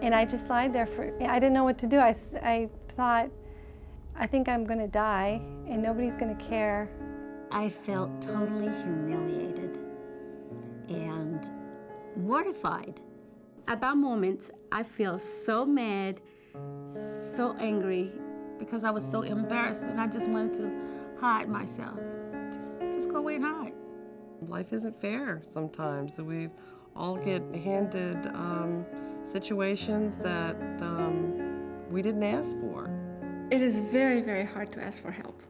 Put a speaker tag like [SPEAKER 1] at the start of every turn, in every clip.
[SPEAKER 1] And I just lied there I didn't know what to do. I thought, I think I'm going to die and nobody's going to care.
[SPEAKER 2] I felt totally humiliated and mortified.
[SPEAKER 3] At that moment, I feel so mad, so angry, because I was so embarrassed and I just wanted to hide myself. Just go away and hide.
[SPEAKER 4] Life isn't fair sometimes, so we all get handed situations that we didn't ask for.
[SPEAKER 5] It is very, very hard to ask for help.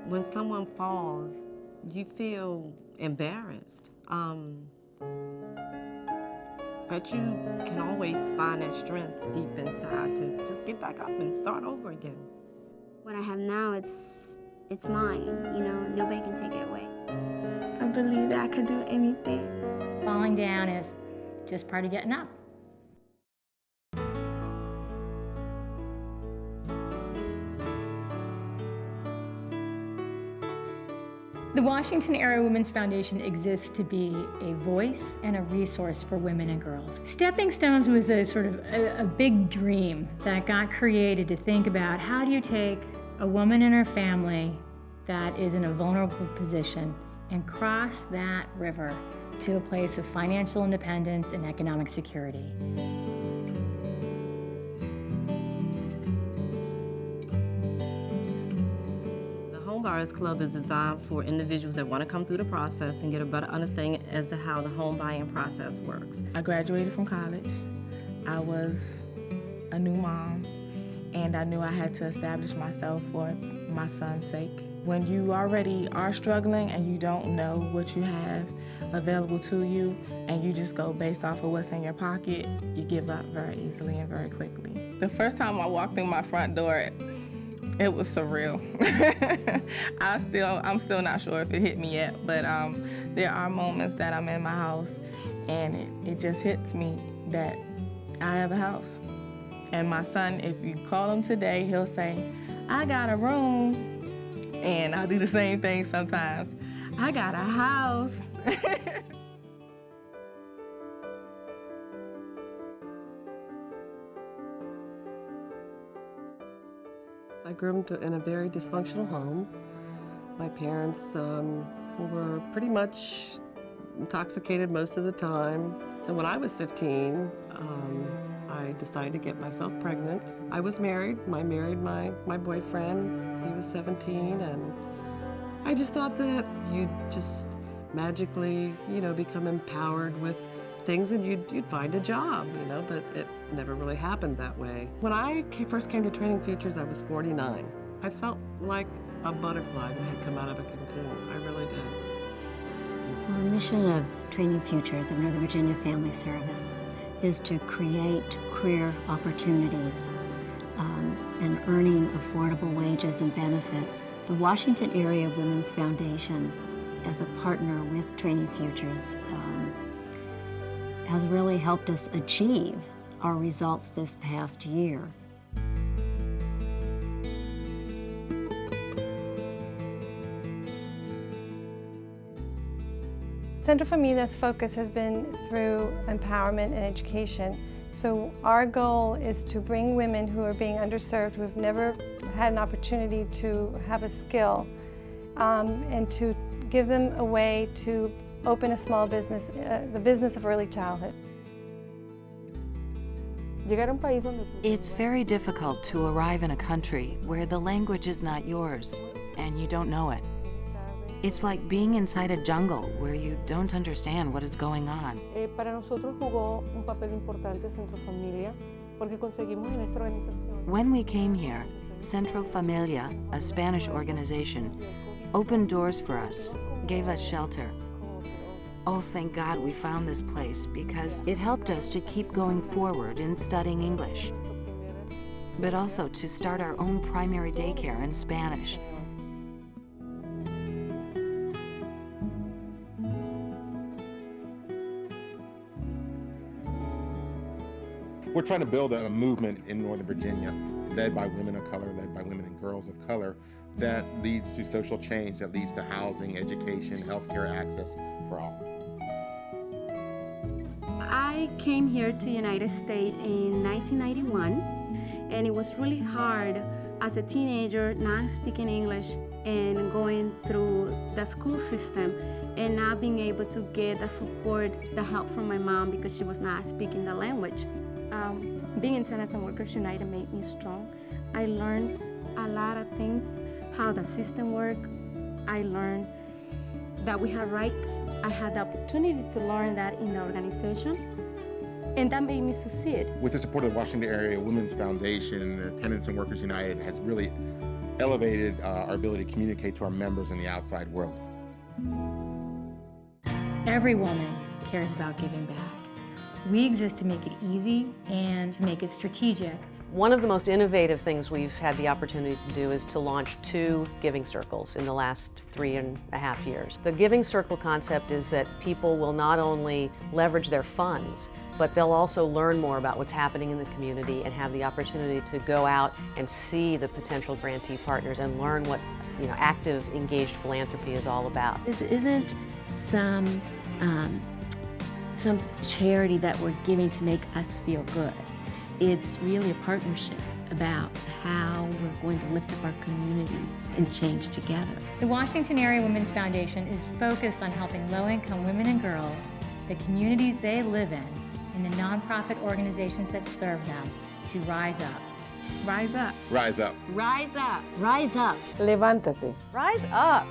[SPEAKER 4] When someone falls, you feel embarrassed. But you can always find that strength deep inside to just get back up and start over again.
[SPEAKER 2] What I have now, it's mine, you know, nobody can take it away.
[SPEAKER 5] I believe that I could do anything.
[SPEAKER 6] Falling down is just part of getting up. The Washington Area Women's Foundation exists to be a voice and a resource for women and girls. Stepping Stones was a sort of a big dream that got created to think about how do you take a woman and her family that is in a vulnerable position and cross that river to a place of financial independence and economic security.
[SPEAKER 4] Buyers Club is designed for individuals that want to come through the process and get a better understanding as to how the home buying process works.
[SPEAKER 7] I graduated from college. I was a new mom, and I knew I had to establish myself for my son's sake. When you already are struggling and you don't know what you have available to you, and you just go based off of what's in your pocket, you give up very easily and very quickly. The first time I walked in my front door, it was surreal. I'm still not sure if it hit me yet, but there are moments that I'm in my house and it just hits me that I have a house. And my son, if you call him today, he'll say, I got a room. And I'll do the same thing sometimes. I got a house.
[SPEAKER 4] I grew up in a very dysfunctional home. My parents were pretty much intoxicated most of the time. So when I was 15, I decided to get myself pregnant. I was married. I married my boyfriend. He was 17, and I just thought that you'd just magically, you know, become empowered with things and you'd find a job, you know, but it never really happened that way. When I first came to Training Futures, I was 49. I felt like a butterfly that had come out of a cocoon. I really did.
[SPEAKER 2] Well, the mission of Training Futures of Northern Virginia Family Service is to create career opportunities and earning affordable wages and benefits. The Washington Area Women's Foundation, as a partner with Training Futures, has really helped us achieve our results this past year.
[SPEAKER 1] Centro Familia's focus has been through empowerment and education. So our goal is to bring women who are being underserved, who have never had an opportunity to have a skill, and to give them a way to open a small business, the business of early childhood.
[SPEAKER 8] It's very difficult to arrive in a country where the language is not yours and you don't know it. It's like being inside a jungle where you don't understand what is going on. When we came here, Centro Familia, a Spanish organization, opened doors for us, gave us shelter. Oh, thank God we found this place because it helped us to keep going forward in studying English, but also to start our own primary daycare in Spanish.
[SPEAKER 9] We're trying to build a movement in Northern Virginia led by women of color, led by women and girls of color, that leads to social change, that leads to housing, education, healthcare access for all.
[SPEAKER 10] I came here to the United States in 1991, and it was really hard as a teenager not speaking English and going through the school system and not being able to get the support, the help from my mom because she was not speaking the language. Being in Tenants and Workers United made me strong. I learned a lot of things, how the system works. I learned that we have rights. I had the opportunity to learn that in the organization, and that made me succeed.
[SPEAKER 9] With the support of the Washington Area Women's Foundation, Tenants and Workers United has really elevated our ability to communicate to our members in the outside world.
[SPEAKER 6] Every woman cares about giving back. We exist to make it easy and to make it strategic.
[SPEAKER 11] One of the most innovative things we've had the opportunity to do is to launch 2 giving circles in the last 3.5 years. The giving circle concept is that people will not only leverage their funds, but they'll also learn more about what's happening in the community and have the opportunity to go out and see the potential grantee partners and learn what active, engaged philanthropy is all about.
[SPEAKER 3] This isn't some charity that we're giving to make us feel good. It's really a partnership about how we're going to lift up our communities and change together.
[SPEAKER 6] The Washington Area Women's Foundation is focused on helping low-income women and girls, the communities they live in, and the nonprofit organizations that serve them to rise up.
[SPEAKER 3] Rise up.
[SPEAKER 9] Rise up.
[SPEAKER 2] Rise up. Rise up.
[SPEAKER 4] Levántate.
[SPEAKER 11] Rise up!